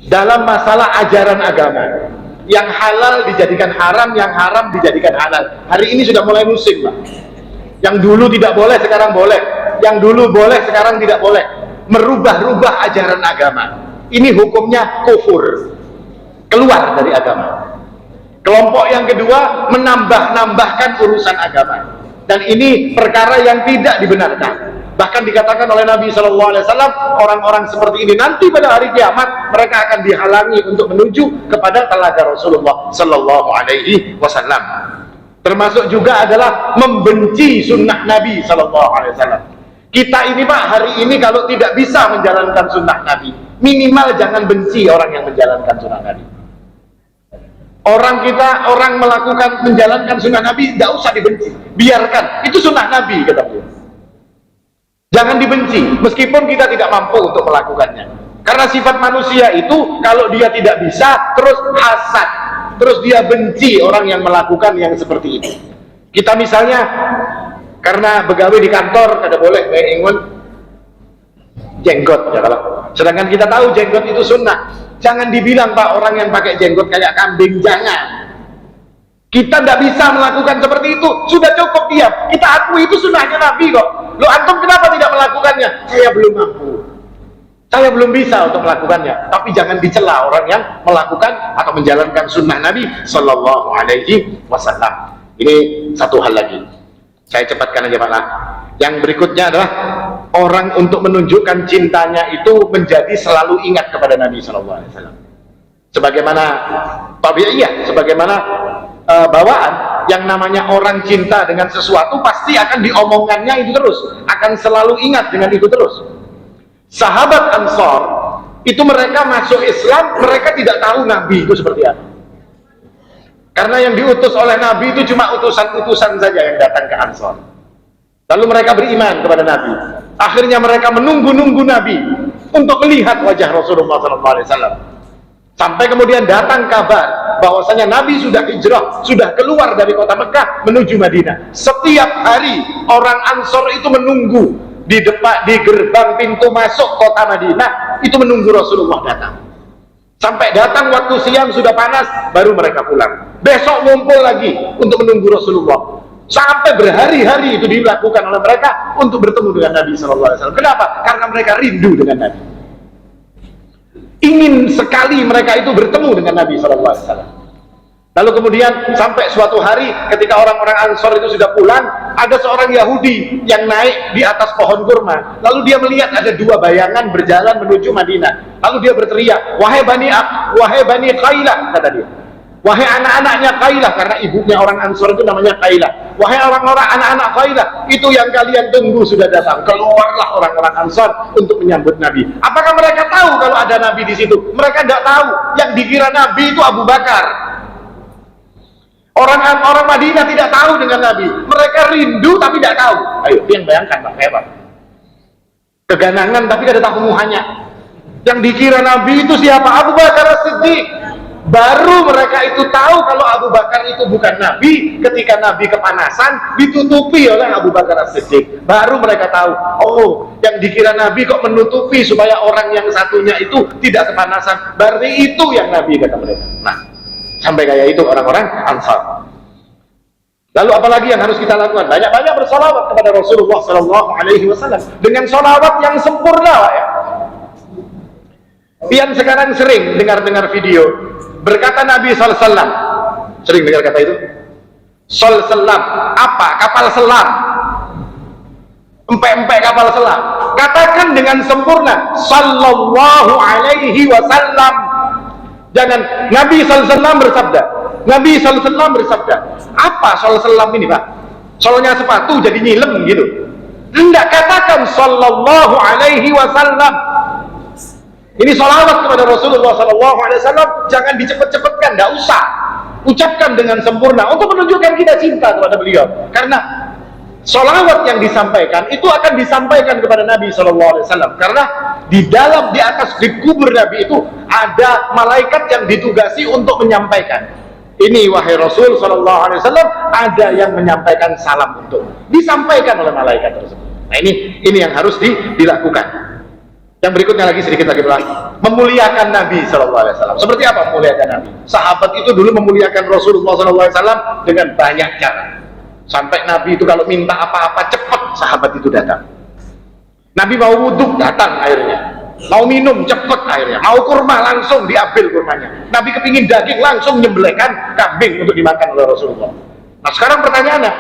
Dalam masalah ajaran agama. Yang halal dijadikan haram, yang haram dijadikan halal. Hari ini sudah mulai musim, Pak. Yang dulu tidak boleh sekarang boleh, yang dulu boleh sekarang tidak boleh, merubah-rubah ajaran agama. Ini hukumnya kufur, keluar dari agama. Kelompok yang kedua menambah-nambahkan urusan agama, dan ini perkara yang tidak dibenarkan. Bahkan dikatakan oleh Nabi SAW, orang-orang seperti ini nanti pada hari kiamat mereka akan dihalangi untuk menuju kepada telaga Rasulullah SAW. Termasuk juga adalah membenci sunnah Nabi SAW. Kita ini, Pak, hari ini kalau tidak bisa menjalankan sunnah Nabi, minimal jangan benci orang yang menjalankan sunnah Nabi. Orang melakukan menjalankan sunnah Nabi, tidak usah dibenci, biarkan, itu sunnah Nabi, kata beliau. Jangan dibenci, meskipun kita tidak mampu untuk melakukannya. Karena sifat manusia itu, kalau dia tidak bisa, terus hasad, terus dia benci orang yang melakukan yang seperti itu. Kita misalnya karena begawe di kantor kada boleh ingun jenggot, ya kalau. Sedangkan kita tahu jenggot itu sunnah. Jangan dibilang, Pak, orang yang pakai jenggot kayak kambing, jangan. Kita tidak bisa melakukan seperti itu, sudah cukup diam. Kita akui itu sunnahnya Nabi kok. Lo antum kenapa tidak melakukannya? Saya belum mampu, saya belum bisa untuk melakukannya. Tapi jangan dicela orang yang melakukan atau menjalankan sunnah Nabi Sallallahu Alaihi Wasallam. Ini satu hal lagi, saya cepatkan aja, Pak. Yang berikutnya adalah orang untuk menunjukkan cintanya itu menjadi selalu ingat kepada Nabi Sallallahu Alaihi Wasallam. Sebagaimana tabi'iyah, sebagaimana bawaan, yang namanya orang cinta dengan sesuatu pasti akan diomongannya itu terus, akan selalu ingat dengan itu terus. Sahabat Ansor itu mereka masuk Islam, mereka tidak tahu Nabi itu seperti apa, karena yang diutus oleh Nabi itu cuma utusan-utusan saja yang datang ke Ansor. Lalu mereka beriman kepada Nabi. Akhirnya mereka menunggu-nunggu Nabi untuk melihat wajah Rasulullah SAW. Sampai kemudian datang kabar bahwasanya Nabi sudah hijrah, sudah keluar dari kota Mekah menuju Madinah. Setiap hari orang Ansor itu menunggu di gerbang pintu masuk kota Madinah, itu menunggu Rasulullah datang. Sampai datang waktu siang sudah panas, baru mereka pulang. Besok ngumpul lagi untuk menunggu Rasulullah. Sampai berhari-hari itu dilakukan oleh mereka untuk bertemu dengan Nabi SAW. Kenapa? Karena mereka rindu dengan Nabi. Ingin sekali mereka itu bertemu dengan Nabi SAW. Lalu kemudian sampai suatu hari ketika orang-orang Ansor itu sudah pulang, ada seorang Yahudi yang naik di atas pohon kurma. Lalu dia melihat ada dua bayangan berjalan menuju Madinah. Lalu dia berteriak, wahai Bani Qailah, kata dia. Wahai anak-anaknya Qailah, karena ibunya orang Ansor itu namanya Qailah. Wahai orang-orang anak-anak Qailah, itu yang kalian tunggu sudah datang. Keluarlah orang-orang Ansor untuk menyambut Nabi. Apakah mereka tahu kalau ada Nabi di situ? Mereka tidak tahu. Yang dikira Nabi itu Abu Bakar. Orang Madinah tidak tahu dengan Nabi. Mereka rindu tapi tidak tahu. Ayo, yang bayangkan Pak, kayak apa? Keganangan tapi tidak tahu muhanya. Yang dikira Nabi itu siapa? Abu Bakar As-Siddiq. Baru mereka itu tahu kalau Abu Bakar itu bukan Nabi ketika Nabi kepanasan ditutupi oleh Abu Bakar As-Siddiq. Baru mereka tahu, oh, yang dikira Nabi kok menutupi supaya orang yang satunya itu tidak kepanasan. Berarti itu yang Nabi, kata mereka. Nah, sampai kayak itu orang-orang Ansar. Lalu apalagi yang harus kita lakukan? Banyak-banyak bersalawat kepada Rasulullah SAW dengan salawat yang sempurna, ya. Pian sekarang sering dengar video berkata Nabi SAW, sering dengar kata itu, selam, apa? Kapal selam, empek-empek kapal selam. Katakan dengan sempurna, sallallahu alaihi wasallam. Jangan, Nabi SAW bersabda. Nabi SAW bersabda. Apa sol selam ini, Pak? Solnya sepatu jadi nyilem gitu. Tidak, katakan sallallahu alaihi wasallam. Ini salawat kepada Rasulullah SAW. Jangan dicepet-cepetkan, tidak usah. Ucapkan dengan sempurna untuk menunjukkan kita cinta kepada beliau. Karena salawat yang disampaikan itu akan disampaikan kepada Nabi SAW. Karena di atas di kubur Nabi itu ada malaikat yang ditugasi untuk menyampaikan. Ini wahai Rasul SAW, ada yang menyampaikan salam untuk disampaikan oleh malaikat tersebut. Nah ini yang harus dilakukan. Yang berikutnya lagi sedikit lagi, memuliakan Nabi SAW. Seperti apa memuliakan Nabi? Sahabat itu dulu memuliakan Rasulullah SAW dengan banyak cara. Sampai Nabi itu kalau minta apa-apa cepat sahabat itu datang. Nabi mau wudhu, datang airnya. Mau minum, cepat airnya. Mau kurma, langsung diambil kurmanya. Nabi kepingin daging, langsung nyembelihkan kambing untuk dimakan oleh Rasulullah. Nah sekarang pertanyaannya,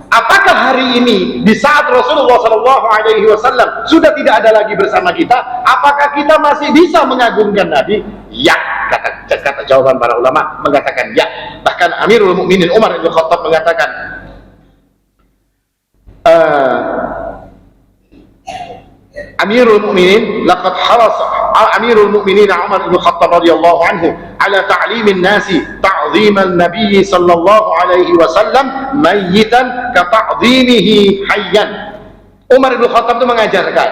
apakah hari ini di saat Rasulullah SAW sudah tidak ada lagi bersama kita, apakah kita masih bisa mengagungkan Nabi? Ya, kata jawaban para ulama mengatakan ya. Bahkan Amirul Mukminin Umar bin Khattab mengatakan, Amirul Mukminin laqad harasa Amirul Mukminin Umar bin Khattab radhiyallahu anhu ala ta'limin nasi ta'ziman Nabi sallallahu alaihi wasallam mayyitan ka ta'zimihi hayyan. Umar bin Khattab itu mengajarkan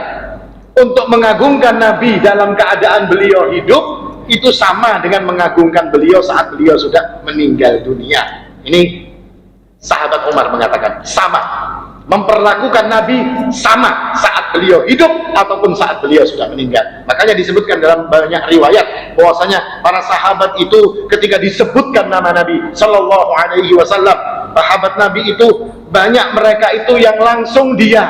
untuk mengagungkan Nabi dalam keadaan beliau hidup itu sama dengan mengagungkan beliau saat beliau sudah meninggal dunia. Ini sahabat Umar mengatakan sama, memperlakukan Nabi sama saat beliau hidup ataupun saat beliau sudah meninggal. Makanya disebutkan dalam banyak riwayat bahwasanya para sahabat itu ketika disebutkan nama Nabi Sallallahu Alaihi Wasallam, sahabat Nabi itu banyak mereka itu yang langsung dia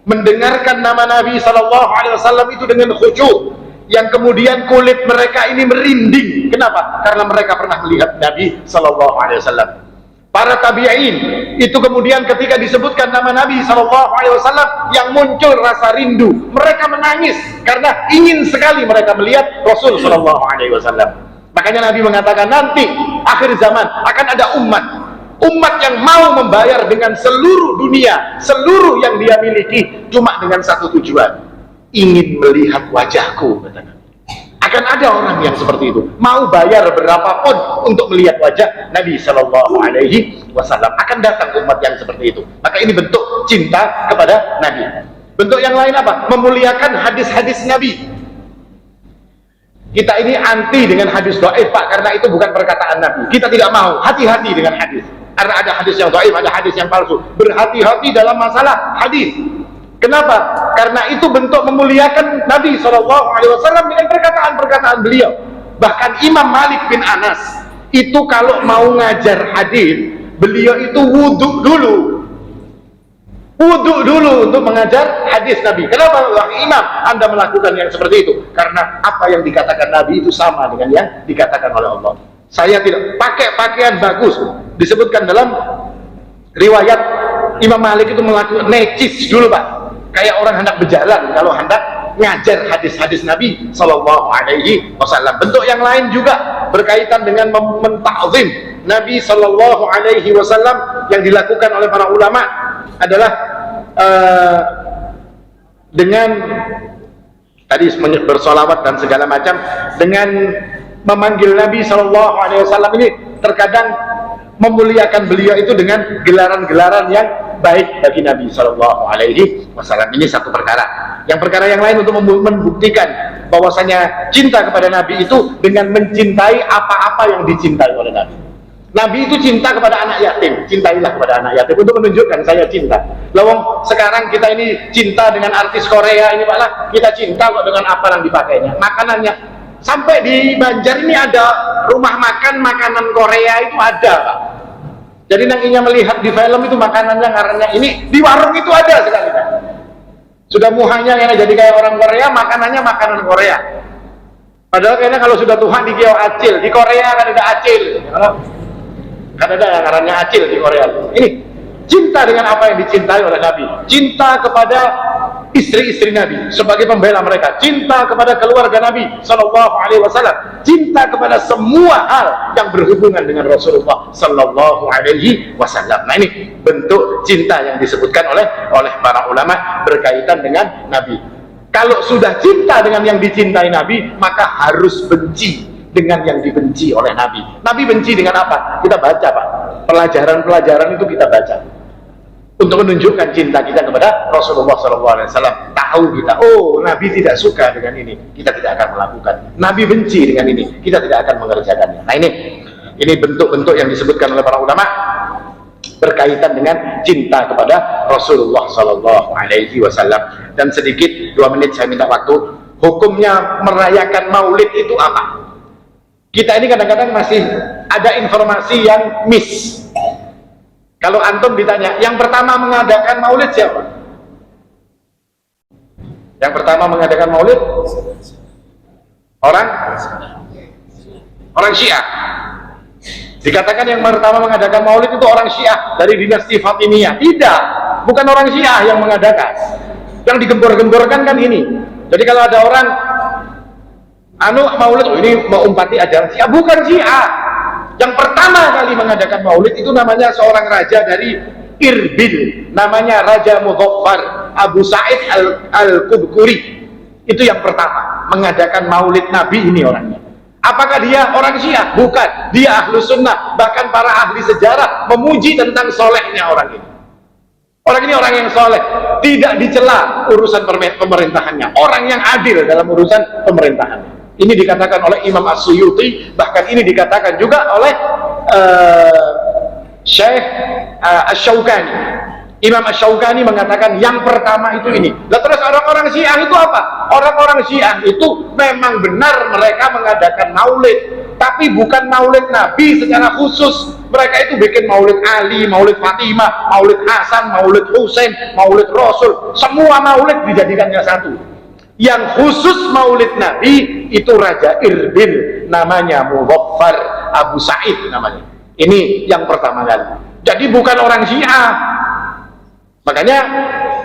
mendengarkan nama Nabi Sallallahu Alaihi Wasallam itu dengan khusyuk, yang kemudian kulit mereka ini merinding. Kenapa? Karena mereka pernah melihat Nabi Sallallahu Alaihi Wasallam. Para tabi'in itu kemudian ketika disebutkan nama Nabi SAW yang muncul rasa rindu, mereka menangis karena ingin sekali mereka melihat Rasul SAW. Makanya Nabi mengatakan nanti akhir zaman akan ada umat yang mau membayar dengan seluruh dunia, seluruh yang dia miliki cuma dengan satu tujuan, ingin melihat wajahku. Akan ada orang yang seperti itu, mau bayar berapapun untuk melihat wajah Nabi Sallallahu Alaihi Wasallam. Akan datang umat yang seperti itu. Maka ini bentuk cinta kepada Nabi. Bentuk yang lain apa? Memuliakan hadis-hadis Nabi. Kita ini anti dengan hadis dhaif, Pak, karena itu bukan perkataan Nabi. Kita tidak mau, hati-hati dengan hadis. Karena ada hadis yang dhaif, ada hadis yang palsu. Berhati-hati dalam masalah hadis. Kenapa? Karena itu bentuk memuliakan Nabi SAW dengan perkataan-perkataan beliau. Bahkan Imam Malik bin Anas itu kalau mau ngajar hadis, beliau itu wudhu dulu untuk mengajar hadis Nabi. Kenapa wahai imam Anda melakukan yang seperti itu? Karena apa yang dikatakan Nabi itu sama dengan yang dikatakan oleh Allah. Saya tidak pakai pakaian bagus. Disebutkan dalam riwayat Imam Malik itu melakukan necis dulu Pak, kayak orang hendak berjalan kalau hendak ngajar hadis-hadis Nabi Sallallahu Alaihi Wasallam. Bentuk yang lain juga berkaitan dengan mentakzim Nabi Sallallahu Alaihi Wasallam yang dilakukan oleh para ulama adalah dengan tadi bersolawat dan segala macam, dengan memanggil Nabi Sallallahu Alaihi Wasallam ini terkadang memuliakan beliau itu dengan gelaran-gelaran yang baik bagi Nabi Sallallahu Alaihi Wasallam. Ini satu perkara. Yang perkara yang lain untuk membuktikan bahwasanya cinta kepada Nabi itu dengan mencintai apa-apa yang dicintai oleh Nabi. Nabi itu cinta kepada anak yatim, cintailah kepada anak yatim untuk menunjukkan saya cinta. Lawang sekarang kita ini cinta dengan artis Korea ini Pak lah, kita cinta kok dengan apa yang dipakainya, makanannya. Sampai di Banjar ini ada rumah makan makanan Korea itu ada Pak. Jadi nanginya melihat di film itu makanannya ngarannya ini, di warung itu ada sekali Pak. Sudah muhanya yang jadi kayak orang Korea, makanannya makanan Korea. Padahal kayaknya kalau sudah Tuhan di Kiau Acil, di Korea kan ada Acil. Kan ada yang ngarannya Acil di Korea. Ini cinta dengan apa yang dicintai oleh Nabi, cinta kepada istri-istri Nabi sebagai pembela mereka, cinta kepada keluarga Nabi Sallallahu Alaihi Wasallam, cinta kepada semua hal yang berhubungan dengan Rasulullah Sallallahu Alaihi Wasallam. Nah ini bentuk cinta yang disebutkan oleh para ulama berkaitan dengan Nabi. Kalau sudah cinta dengan yang dicintai Nabi, maka harus benci dengan yang dibenci oleh Nabi. Nabi benci dengan apa? Kita baca Pak, pelajaran-pelajaran itu kita baca untuk menunjukkan cinta kita kepada Rasulullah SAW. Tahu kita, oh Nabi tidak suka dengan ini, kita tidak akan melakukan. Nabi benci dengan ini, kita tidak akan mengerjakannya. Nah ini bentuk-bentuk yang disebutkan oleh para ulama berkaitan dengan cinta kepada Rasulullah SAW. Dan sedikit 2 menit saya minta waktu, hukumnya merayakan Maulid itu apa? Kita ini kadang-kadang masih ada informasi yang miss. Kalau antum ditanya, yang pertama mengadakan Maulid siapa? Yang pertama mengadakan Maulid orang Syiah. Dikatakan yang pertama mengadakan Maulid itu orang Syiah dari dinasti Fatimiyah. Tidak, bukan orang Syiah yang mengadakan. Yang digembor-gemborkan kan ini. Jadi kalau ada orang Maulid, oh ini mau umpati ajaran Syiah, bukan Syiah. Yang pertama kali mengadakan Maulid itu namanya seorang raja dari Irbil, namanya Raja Mudhaffar Abu Sa'id Al-Qubquri. Itu yang pertama mengadakan Maulid Nabi ini orangnya. Apakah dia orang Syiah? Bukan, dia Ahlus Sunnah. Bahkan para ahli sejarah memuji tentang solehnya orang ini. Orang ini orang yang soleh, tidak dicela urusan pemerintahannya, orang yang adil dalam urusan pemerintahannya. Ini dikatakan oleh Imam As-Suyuti, bahkan ini dikatakan juga oleh Syekh Asy-Syaukani. Imam Asy-Syaukani mengatakan yang pertama itu ini. Lalu terus orang-orang Syiah itu apa? Orang-orang Syiah itu memang benar mereka mengadakan Maulid, tapi bukan Maulid Nabi secara khusus. Mereka itu bikin Maulid Ali, Maulid Fatimah, Maulid Hasan, Maulid Husain, Maulid Rasul. Semua Maulid dijadikannya satu. Yang khusus Maulid Nabi itu Raja Irbil, namanya Mudhaffar Abu Sa'id namanya. Ini yang pertama kali. Jadi bukan orang Syiah. Makanya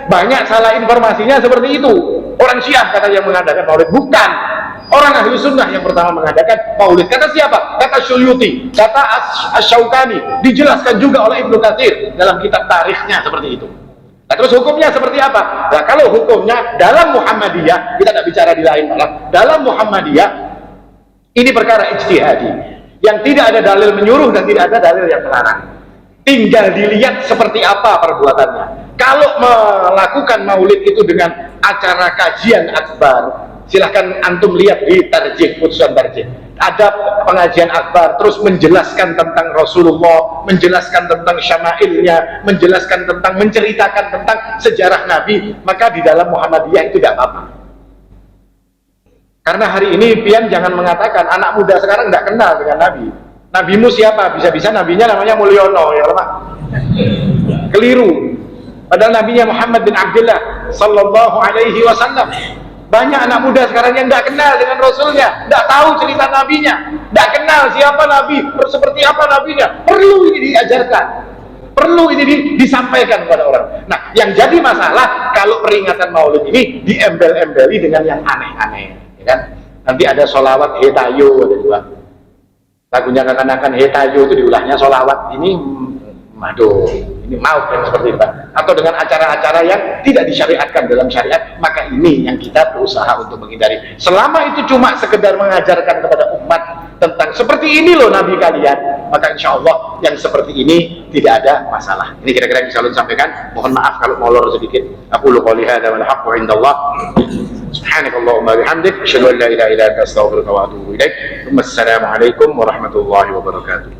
banyak salah informasinya seperti itu. Orang Syiah kata yang mengadakan Maulid, bukan. Orang Ahli Sunnah yang pertama mengadakan Maulid. Kata siapa? Kata Suyuti, kata Asy-Syaukani, dijelaskan juga oleh Ibnu Katsir dalam kitab tarikhnya seperti itu. Nah, terus hukumnya seperti apa? Nah, kalau hukumnya dalam Muhammadiyah, kita tidak bicara di lain malah. Dalam Muhammadiyah, ini perkara ijtihadi, yang tidak ada dalil menyuruh dan tidak ada dalil yang melarang. Tinggal dilihat seperti apa perbuatannya. Kalau melakukan Maulid itu dengan acara kajian akbar, silahkan antum lihat di tarjih, putusan tarjih. Ada pengajian akbar, terus menjelaskan tentang Rasulullah, menjelaskan tentang syama'ilnya, menjelaskan tentang, menceritakan tentang sejarah Nabi, maka di dalam Muhammadiyah itu tidak apa-apa. Karena hari ini pian jangan mengatakan anak muda sekarang tidak kenal dengan Nabi. Nabimu siapa? Bisa-bisa nabinya namanya Mulyono, ya Pak. Keliru. Padahal nabinya Muhammad bin Abdullah sallallahu alaihi wasallam. Banyak anak muda sekarang yang tidak kenal dengan Rasulnya, tidak tahu cerita nabinya, tidak kenal siapa nabi, seperti apa nabinya. Perlu ini diajarkan, perlu ini disampaikan kepada orang. Nah, yang jadi masalah kalau peringatan Maulid ini diembel-embeli dengan yang aneh-aneh, ya kan? Nanti ada sholawat hetayo, ada dua lagunya kanak-kanak hetayo itu diulahnya sholawat ini, aduh, ini maut dan seperti itu, Pak. Atau dengan acara-acara yang tidak disyariatkan dalam syariat, maka ini yang kita berusaha untuk menghindari. Selama itu cuma sekedar mengajarkan kepada umat tentang seperti ini loh Nabi kalian, maka insya Allah yang seperti ini tidak ada masalah. Ini kira-kira yang bisa ulun sampaikan. Mohon maaf kalau molor sedikit. Aqulu qouli hadza wal haqqu indallah. Subhanakallahumma bihamdik asyhadu an la ilaha illa anta astaghfiruka wa atubu ilaik. Wassalamu alaikum warahmatullahi wabarakatuh.